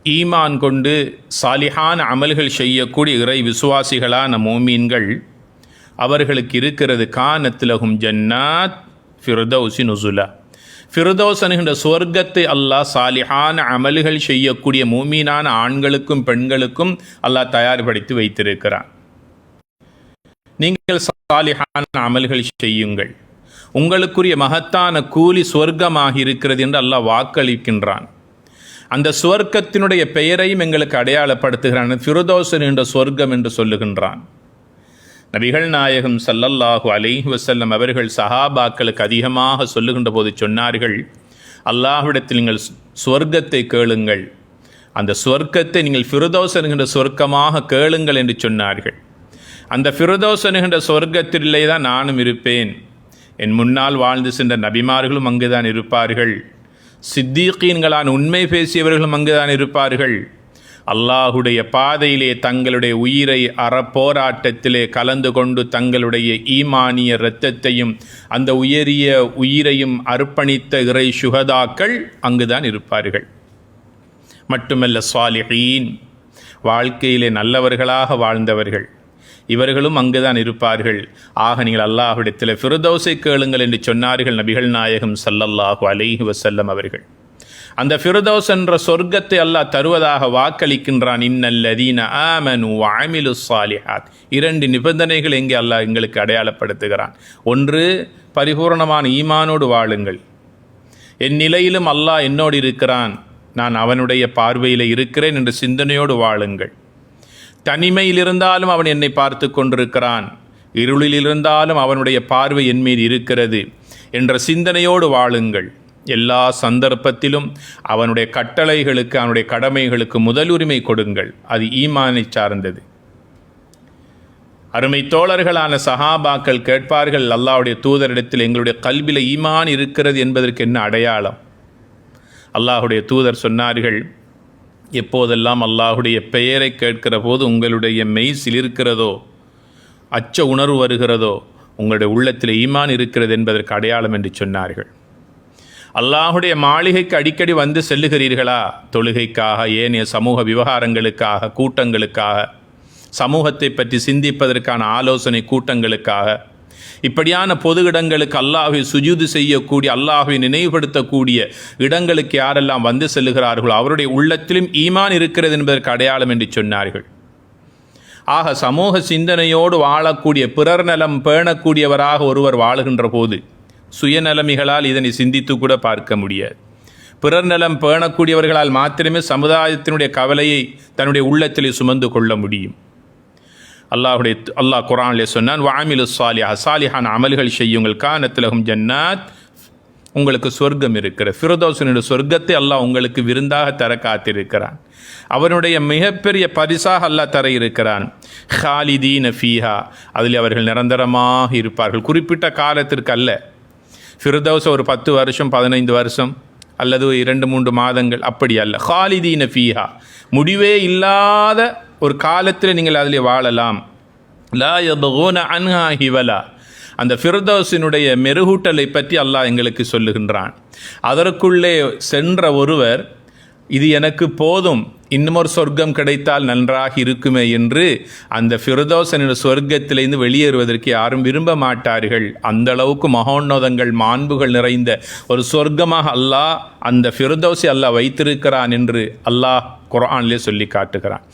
ஈமான் கொண்டு சாலிஹான அமல்கள் செய்யக்கூடிய இறை விசுவாசிகளான மோமீன்கள் அவர்களுக்கு இருக்கிறது கானத்லஹும் ஜன்னாத் ஃபிர்தௌஸி நுசுலா. ஃபிர்தௌஸ் என்கின்ற சுவர்க்கத்தை அல்லாஹ் சாலிஹான அமல்கள் செய்யக்கூடிய மூமீனான ஆண்களுக்கும் பெண்களுக்கும் அல்லாஹ் தயார்படுத்தி வைத்திருக்கிறான். நீங்கள் சாலிஹான அமல்கள் செய்யுங்கள், உங்களுக்குரிய மகத்தான கூலி சுவர்க்கமாக இருக்கிறது என்று அல்லாஹ் வாக்களிக்கின்றான். அந்த சுவர்க்கத்தினுடைய பெயரையும் எங்களுக்கு அடையாளப்படுத்துகிறான். ஃபிர்தௌஸ் என்ற சுவர்க்கம் என்று சொல்லுகின்றான். நபிகள் நாயகம் ஸல்லல்லாஹு அலைஹி வஸல்லம் அவர்கள் சஹாபாக்களுக்கு அதிகமாக சொல்லுகின்ற போது சொன்னார்கள், அல்லாஹ்விடத்தில் நீங்கள் சுவர்க்கத்தை கேளுங்கள், அந்த சுவர்க்கத்தை நீங்கள் ஃபிர்தௌஸ் என்கின்ற சுவர்க்கமாக கேளுங்கள் என்று சொன்னார்கள். அந்த ஃபிர்தௌஸ் என்கின்ற சுவர்க்கத்திலே தான் நானும் இருப்பேன், என் முன்னால் வாழ்ந்து சென்ற நபிமார்களும் அங்குதான் இருப்பார்கள், சித்தீகீன்களான உண்மை பேசியவர்களும் அங்குதான் இருப்பார்கள், அல்லாஹுடைய பாதையிலே தங்களுடைய உயிரை அறப்போராட்டத்திலே கலந்து கொண்டு தங்களுடைய ஈமானிய இரத்தத்தையும் அந்த உயரிய உயிரையும் அர்ப்பணித்த இறை சுகதாக்கள் அங்குதான் இருப்பார்கள். மட்டுமல்ல, சாலிஹீன், வாழ்க்கையிலே நல்லவர்களாக வாழ்ந்தவர்கள், இவர்களும் அங்குதான் இருப்பார்கள். ஆக நீங்கள் அல்லாஹ்விடத்தில் ஃபிர்தௌஸை கேளுங்கள் என்று சொன்னார்கள் நபிகள் நாயகம் ஸல்லல்லாஹு அலைஹி வஸல்லம் அவர்கள். அந்த ஃபிர்தௌஸ் என்ற சொர்க்கத்தை அல்லாஹ் தருவதாக வாக்களிக்கின்றான். இன்னல்லதீன ஆமனு வ அமிலுஸ் ஸாலிஹாத். 2 நிபந்தனைகள் எங்கே அல்லாஹ் எங்களுக்கு அடையாளப்படுத்துகிறான். ஒன்று, பரிபூர்ணமான ஈமானோடு வாழுங்கள், என் நிலையிலும் அல்லாஹ் என்னோடு இருக்கிறான், நான் அவனுடைய பார்வையில் இருக்கிறேன் என்ற சிந்தனையோடு வாழுங்கள். தனிமையில் இருந்தாலும் அவன் என்னை பார்த்து கொண்டிருக்கிறான், இருளில் இருந்தாலும் அவனுடைய பார்வை என் மீது இருக்கிறது என்ற சிந்தனையோடு வாழுங்கள். எல்லா சந்தர்ப்பத்திலும் அவனுடைய கட்டளைகளுக்கு அவனுடைய கடமைகளுக்கு முதலுரிமை கொடுங்கள். அது ஈமானை சார்ந்தது. அருமை தோழர்களான சஹாபாக்கள் கேட்பார்கள், அல்லாஹ்வுடைய தூதரிடத்தில் எங்களுடைய கல்பில் ஈமான் இருக்கிறது என்பதற்கு என்ன அடையாளம்? அல்லாஹ்வுடைய தூதர் சொன்னார்கள், எப்போதெல்லாம் அல்லாஹுடைய பெயரை கேட்கிற போது உங்களுடைய மெய் சிலிர்க்கிறதோ, அச்ச உணர்வு வருகிறதோ, உங்களுடைய உள்ளத்தில் ஈமான் இருக்கிறது என்பதற்கு அடையாளம் என்று சொன்னார்கள். அல்லாஹுடைய மாளிகைக்கு அடிக்கடி வந்து செல்லுகிறீர்களா? தொழுகைக்காக, ஏனைய சமூக விவகாரங்களுக்காக, கூட்டங்களுக்காக, சமூகத்தை பற்றி சிந்திப்பதற்கான ஆலோசனை கூட்டங்களுக்காக, இப்படியான பொது இடங்களுக்கு, அல்லாஹ்வை சுஜூது செய்யக்கூடிய, அல்லாஹ்வை நினைவுபடுத்தக்கூடிய இடங்களுக்கு யாரெல்லாம் வந்து செல்லுகிறார்களோ அவருடைய உள்ளத்திலும் ஈமான் இருக்கிறது என்பதற்கு அடையாளம் என்று சொன்னார்கள். ஆக சமூக சிந்தனையோடு வாழக்கூடிய, பிறர் நலம் பேணக்கூடியவராக ஒருவர் வாழுகின்ற போது சுயநலமிகளால் இதனை சிந்தித்து கூட பார்க்க முடியாது. பிறர் நலம் பேணக்கூடியவர்களால் மாத்திரமே சமுதாயத்தினுடைய கவலையை தன்னுடைய உள்ளத்திலே சுமந்து கொள்ள முடியும். அல்லாஹ் குர்ஆனிலே சொன்னான், வஅமிலுஸ் ஸாலிஹாத், சாலிஹான அமல்கள் செய்யுங்கள், கானத்லஹும் ஜன்னாத், உங்களுக்கு சொர்க்கம் இருக்கிறது. ஃபிர்தௌஸ் என்ற சொர்க்கத்தை அல்லாஹ் உங்களுக்கு விருந்தாக தர காத்திருக்கிறான். அவனுடைய மிகப்பெரிய பரிசாக அல்லாஹ் தர இருக்கிறான். ஹாலிதீன ஃபீஹா, அதில் அவர்கள் நிரந்தரமாக இருப்பார்கள். குறிப்பிட்ட காலத்திற்கு அல்ல. ஃபிர்தௌஸ் ஒரு 10 வருஷம் 15 வருஷம் அல்லது 2-3 மாதங்கள் அப்படி அல்ல. ஹாலிதீன ஃபீஹா, முடிவே இல்லாத ஒரு காலத்தில் நீங்கள் அதில் வாழலாம். லா யப்கூன அன்ஹா ஹிவலா, அந்த ஃபிர்தௌஸினுடைய மெருகூட்டலை பற்றி அல்லாஹ் எங்களுக்கு சொல்லுகின்றான். அதற்குள்ளே சென்ற ஒருவர், இது எனக்கு போதும், இன்னுமொரு சொர்க்கம் கிடைத்தால் நன்றாக இருக்குமே என்று அந்த ஃபிர்தௌஸ் என்ற சொர்க்கத்திலிருந்து வெளியேறுவதற்கு யாரும் விரும்ப மாட்டார்கள். அந்த அளவுக்கு மகோன்னதங்கள், மாண்புகள் நிறைந்த ஒரு சொர்க்கமாக அல்லாஹ் அந்த ஃபிர்தௌஸை அல்லாஹ் வைத்திருக்கிறான் என்று அல்லாஹ் குர்ஆனிலே சொல்லி காட்டுகிறான்.